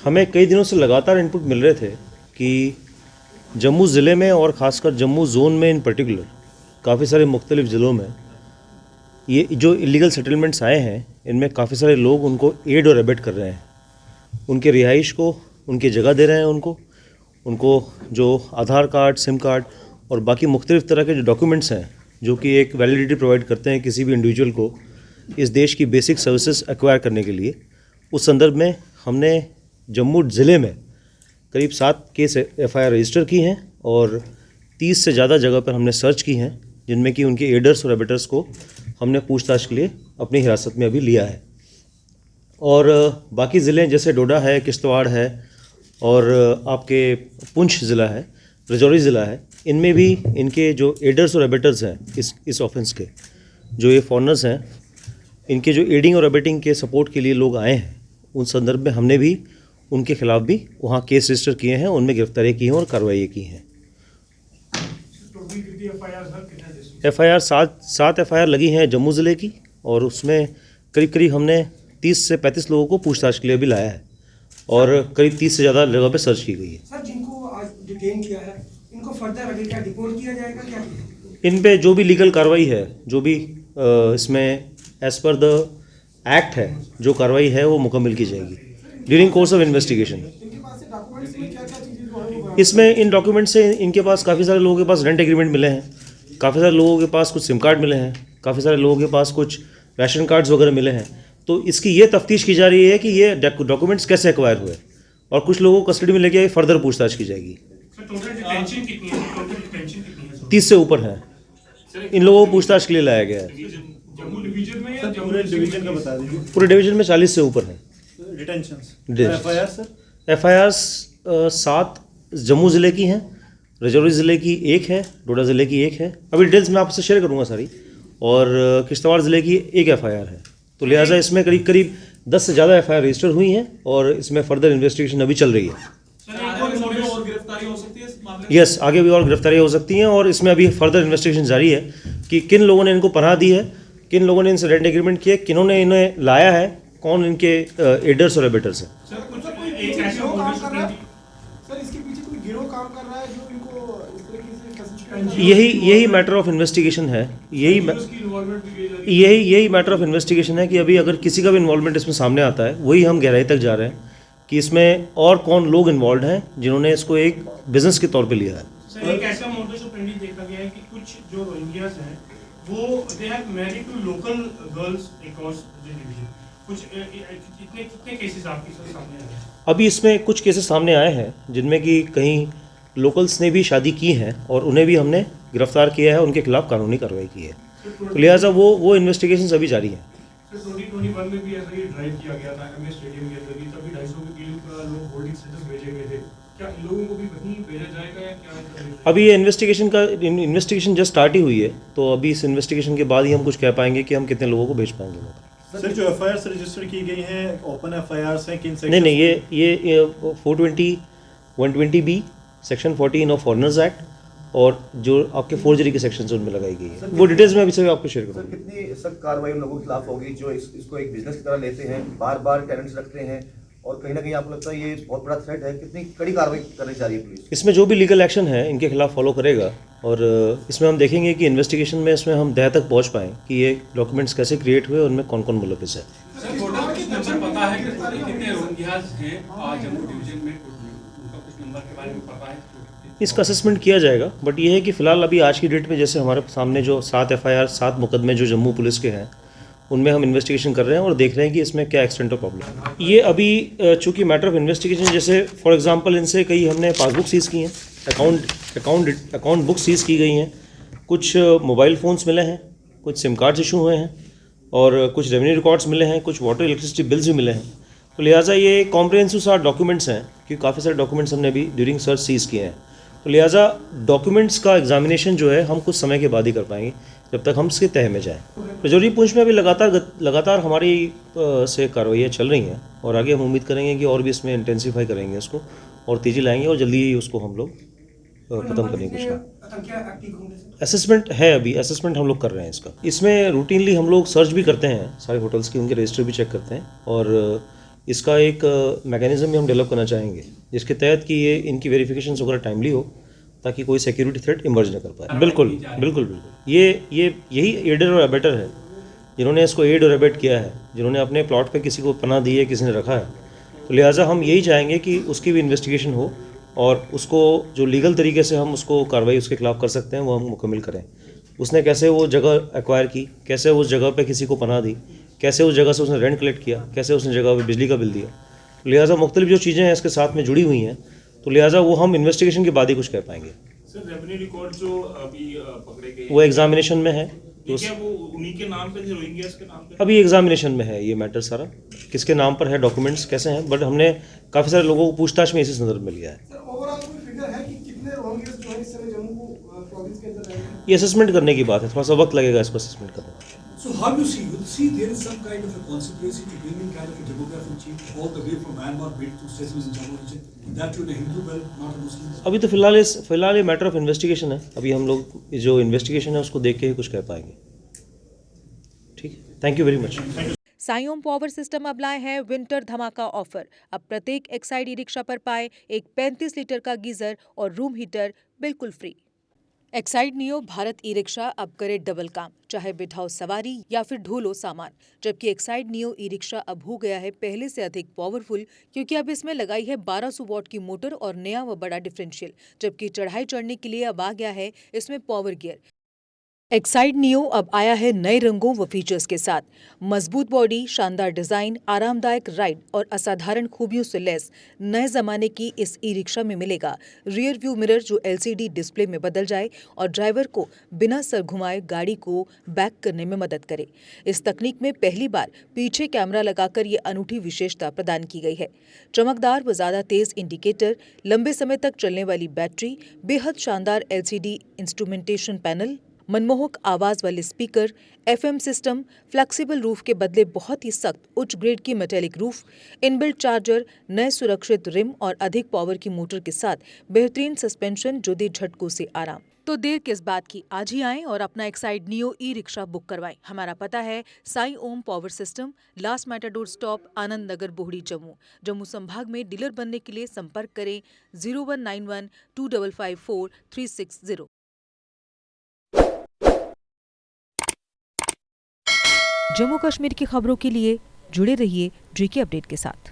हमें कई दिनों से लगातार इनपुट मिल रहे थे कि जम्मू ज़िले में और ख़ासकर जम्मू ज़ोन में इन पर्टिकुलर काफ़ी सारे मुख्तलिफ़ ज़िलों में ये जो इलीगल सेटलमेंट्स आए हैं, इनमें काफ़ी सारे लोग उनको एड और एबेट कर रहे हैं। उनके रिहाइश को उनकी जगह दे रहे हैं, उनको जो आधार कार्ड, सिम कार्ड और बाकी मुख्तलिफ़ तरह के जो डॉक्यूमेंट्स हैं, जो कि एक वैलिडिटी प्रोवाइड करते हैं किसी भी इंडिविजुअल को इस देश की बेसिक सर्विसेज एक्वायर करने के लिए। उस संदर्भ में हमने जम्मू ज़िले में करीब 7 केस FIR रजिस्टर की हैं और 30 से ज़्यादा जगह पर हमने सर्च की हैं, जिनमें कि उनके एडर्स और एबेटर्स को हमने पूछताछ के लिए अपनी हिरासत में अभी लिया है। और बाकी ज़िले जैसे डोडा है, किश्तवाड़ है और आपके पुंछ ज़िला है, राजौरी ज़िला है, इनमें भी इनके जो एडर्स और एबेटर्स हैं इस ऑफेंस के, जो ये फॉरनर्स हैं, इनके जो एडिंग और एबेटिंग के सपोर्ट के लिए लोग आए हैं, उन संदर्भ में हमने भी उनके खिलाफ भी वहाँ केस रजिस्टर किए हैं, उनमें गिरफ्तारी की हैं और कार्रवाई की हैं। FIR 7 FIR लगी हैं जम्मू ज़िले की और उसमें करीब हमने 30 से 35 लोगों को पूछताछ के लिए भी लाया है और करीब 30 से ज़्यादा जगह पे सर्च की गई है। सर, जिनको आज डिटेन किया है, इनको फर्दर आगे क्या डिपोर्ट किया जाएगा क्या? इन पे जो भी लीगल कार्रवाई है, जो भी इसमें एज़ पर द एक्ट है, जो कार्रवाई है वो मुकम्मल की जाएगी ड्यूरिंग कोर्स ऑफ इन्वेस्टिगेशन। इसमें इन डॉक्यूमेंट से इनके पास काफ़ी सारे लोगों के पास रेंट एग्रीमेंट मिले हैं, काफ़ी सारे लोगों के पास कुछ सिम कार्ड मिले हैं, काफ़ी सारे लोगों के पास कुछ राशन कार्ड्स वगैरह मिले हैं। तो इसकी ये तफ्तीश की जा रही है कि ये डॉक्यूमेंट्स कैसे एक्वायर हुए और कुछ लोगों को कस्टडी में लेके फर्दर पूछताछ की जाएगी। 30 से ऊपर है, इन लोगों को पूछताछ के लिए लाया गया है। जम्मू डिवीजन में या पूरे डिवीजन का बता दीजिए। पूरे डिवीजन में 40 से ऊपर है FIRs 7 जम्मू ज़िले की हैं, राजौरी ज़िले की 1 है, डोडा ज़िले की 1 है। अभी डिटेल्स मैं आपसे शेयर करूँगा सारी। और किश्तवाड़ ज़िले की 1 FIR है। तो लिहाजा इसमें करीब 10 से ज़्यादा FIR रजिस्टर हुई हैं और इसमें फर्दर इन्वेस्टिगेशन अभी चल रही है। यस, आगे भी और गिरफ्तारी हो सकती हैं और इसमें अभी फर्दर इन्वेस्टिगेशन जारी है कि किन लोगों ने इनको पनाह दी है, किन लोगों ने इनसे रेंट एग्रीमेंट किए, किन्होंने इन्हें लाया है, कौन इनके एडर्स और एबेटर्स हैं। यही मैटर ऑफ इन्वेस्टिगेशन है। यही मैटर ऑफ इन्वेस्टिगेशन है कि अभी अगर किसी का भी इन्वॉल्वमेंट इसमें सामने आता है, वही हम गहराई तक जा रहे हैं कि इसमें और कौन लोग इन्वॉल्व हैं जिन्होंने इसको एक बिजनेस के तौर पे लिया है। सर, एक ऐसा मॉडल ऑपरेंडी देखा गया है कि कुछ जो रोहिंग्यास हैं वो they have married to local girls across the division. कुछ कितने केसेस आपके सामने आए हैं? अभी इसमें कुछ केसेस सामने आए हैं जिनमें कि कहीं लोकल्स ने भी शादी की हैं और उन्हें भी हमने गिरफ्तार किया है, उनके खिलाफ कानूनी कार्रवाई की है। तो लिहाजा वो इन्वेस्टिगेशंस अभी जारी हैं। 2021 में भी ऐसा ही ड्राइव किया गया था MS स्टेडियम के अंदर भी, तभी 250 के लोग होल्डिंग स्टेटस भेजे गए थे। क्या इन लोगों को भी वहीं भेजा जाएगा या क्या? अभी ये इन्वेस्टिगेशन जस्ट स्टार्ट ही हुई है, तो अभी इस इन्वेस्टिगेशन के बाद ही हम कुछ कह पाएंगे कि हम कितने लोगों को भेज पाएंगे। सर, जो FIRs रजिस्टर की गई हैं ओपन FIRs हैं किन सेक्शन? नहीं, ये 420 120B section 14 of foreigners act और जो आपके फोर्जरी के सेक्शन उनमें लगाई गई है। वो डिटेल्स में अभी से आपको शेयर करूँगा। सर, कितनी सख्त कार्रवाई उन लोगों के खिलाफ होगी जो इसको एक बिजनेस की तरह लेते हैं, बार टेनेंट्स रखते हैं और कहीं ना कहीं आपको लगता है ये बहुत बड़ा थ्रेट है? कितनी कड़ी कार्रवाई करनी चाह रही है पुलिस? इसमें जो भी लीगल एक्शन है इनके खिलाफ फॉलो करेगा और इसमें हम देखेंगे कि इन्वेस्टिगेशन में इसमें हम तह तक पहुँच पाएँ कि ये डॉक्यूमेंट्स कैसे क्रिएट हुए और उनमें कौन कौन मुलविस है। इसका असेसमेंट किया जाएगा, बट ये है कि फ़िलहाल अभी आज की डेट में जैसे हमारे सामने जो 7 FIR 7 मुकदमे जो जम्मू पुलिस के हैं, उनमें हम इन्वेस्टिगेशन कर रहे हैं और देख रहे हैं कि इसमें क्या एक्सटेंट ऑफ प्रॉब्लम है। ये अभी चूँकि मैटर ऑफ इन्वेस्टिगेशन, जैसे फॉर एग्जांपल इनसे कई हमने पासबुक सीज़ की हैं, अकाउंट बुक सीज़ की गई हैं, कुछ मोबाइल फ़ोन्स मिले हैं, कुछ सिम कार्ड्स इशू हुए हैं और कुछ रेवेन्यू रिकॉर्ड्स मिले हैं, कुछ वाटर इलेक्ट्रिसिटी बिल्स भी मिले हैं। तो लिहाजा ये कॉम्प्रिहेंसिव सारे डॉक्यूमेंट्स हैं कि काफ़ी सारे डॉक्यूमेंट्स हमने अभी ड्यूरिंग सर्च सीज़ किए हैं। तो लिहाजा डॉक्यूमेंट्स का एग्जामिनेशन जो है हम कुछ समय के बाद ही कर पाएंगे, जब तक हम इसके तह में जाएँ। राजौरी पुंछ में अभी लगातार हमारी से कार्रवाइयाँ चल रही हैं और आगे हम उम्मीद करेंगे कि और भी इसमें इंटेंसीफाई करेंगे इसको और तेज़ी लाएंगे और जल्दी ही उसको हम लोग ख़त्म करने की कोशिश। असेसमेंट है, अभी असेसमेंट हम लोग कर रहे हैं इसका। इसमें रूटीनली हम लोग सर्च भी करते हैं सारे होटल्स की, उनके रजिस्टर भी चेक करते हैं और इसका एक मैकेनिज्म भी हम डेवलप करना चाहेंगे जिसके तहत कि ये इनकी वेरिफिकेशन वगैरह टाइमली हो ताकि कोई सिक्योरिटी थ्रेट इमर्ज न कर पाए। बिल्कुल बिल्कुल बिल्कुल ये यही एडर और अबेटर है जिन्होंने इसको एड और अबेट किया है, जिन्होंने अपने प्लॉट पे किसी को पनाह दी है, किसी ने रखा है। तो लिहाजा हम यही चाहेंगे कि उसकी भी इन्वेस्टिगेशन हो और उसको जो लीगल तरीके से हम उसको कार्रवाई उसके खिलाफ कर सकते हैं वो हम मुकम्मल करें। उसने कैसे वो जगह एक्वायर की, कैसे उस जगह पे किसी को पनाह दी, कैसे उस जगह से उसने रेंट कलेक्ट किया, कैसे उसने जगह पे बिजली का बिल दिया। तो लिहाजा मुख्तलिफ जो चीज़ें हैं इसके साथ में जुड़ी हुई हैं, तो लिहाजा वो हम इन्वेस्टिगेशन के बाद ही कुछ कह पाएंगे। सर रेवेन्यू रिकॉर्ड जो अभी पकड़े गए वो एग्जामिनेशन में है, तो क्या वो उन्हीं के नाम पे थे, रोहिंग्यास के नाम पे? अभी एग्जामिनेशन में है ये मैटर सारा, किसके नाम पर है, डॉक्यूमेंट्स कैसे हैं, बट हमने काफ़ी सारे लोगों को पूछताछ में इसी संदर्भ में लिया है। सर ओवरऑल कोई फिगर है कि कितने रोहिंग्यास जो है इस समय जम्मू प्रोविंस के अंदर रह रहे हैं? ये असेसमेंट करने की बात है, थोड़ा सा वक्त लगेगा इसको असेसमेंट करने में। So how do you see there is some kind of a conspiracy to bring in kind of a demographic chief all the way from Myanmar built to stations in Jammu region, that to the Hindu belt, not a Muslim? अभी तो फिलहाल ये matter of investigation है, अभी हम लोग जो investigation है उसको देख के ही कुछ कह पाएंगे। ठीक है, thank you very much. Saiom power system अब लाए हैं विंटर धमाका ऑफर। अब प्रत्येक एक्साइड ई रिक्शा पर पाए एक 35 लीटर का गीजर और रूम हीटर बिल्कुल free. Exide neo Bharat e rickshaw अब करे डबल काम, चाहे बिठाओ सवारी या फिर ढोलो सामान। जबकि एक्साइड नियो ई रिक्शा अब हो गया है पहले से अधिक पावरफुल, क्योंकि अब इसमें लगाई है 1200 वॉट की मोटर और नया व बड़ा डिफरेंशियल। जबकि चढ़ाई चढ़ने के लिए अब आ गया है इसमें पावर गियर। एक्साइड नियो अब आया है नए रंगों व फीचर्स के साथ। मजबूत बॉडी, शानदार डिजाइन, आरामदायक राइड और असाधारण खूबियों से लैस नए जमाने की इस ई रिक्शा में मिलेगा रियर व्यू मिरर जो LCD डिस्प्ले में बदल जाए और ड्राइवर को बिना सर घुमाए गाड़ी को बैक करने में मदद करे। इस तकनीक में पहली बार पीछे कैमरा लगाकर ये अनूठी विशेषता प्रदान की गई है। चमकदार व ज्यादा तेज इंडिकेटर, लंबे समय तक चलने वाली बैटरी, बेहद शानदार LCD इंस्ट्रूमेंटेशन पैनल, मनमोहक आवाज वाले speaker, FM system, flexible roof के बदले बहुत ही सख्त उच्च ग्रेड की मेटेलिक रूफ, इनबिल्ट चार्जर, नए सुरक्षित रिम और अधिक पावर की मोटर के साथ बेहतरीन सस्पेंशन जो दे झटकों से आराम। तो देर किस बात की, आज ही आएं और अपना Exide Neo e rickshaw book करवाएं। हमारा पता है Saiom power system, last matador stop, Anand Nagar, Bohri, Jammu. Jammu संभाग में डीलर बनने के लिए संपर्क करें 0191 2554 360। जम्मू कश्मीर की खबरों के लिए जुड़े रहिए GK अपडेट के साथ।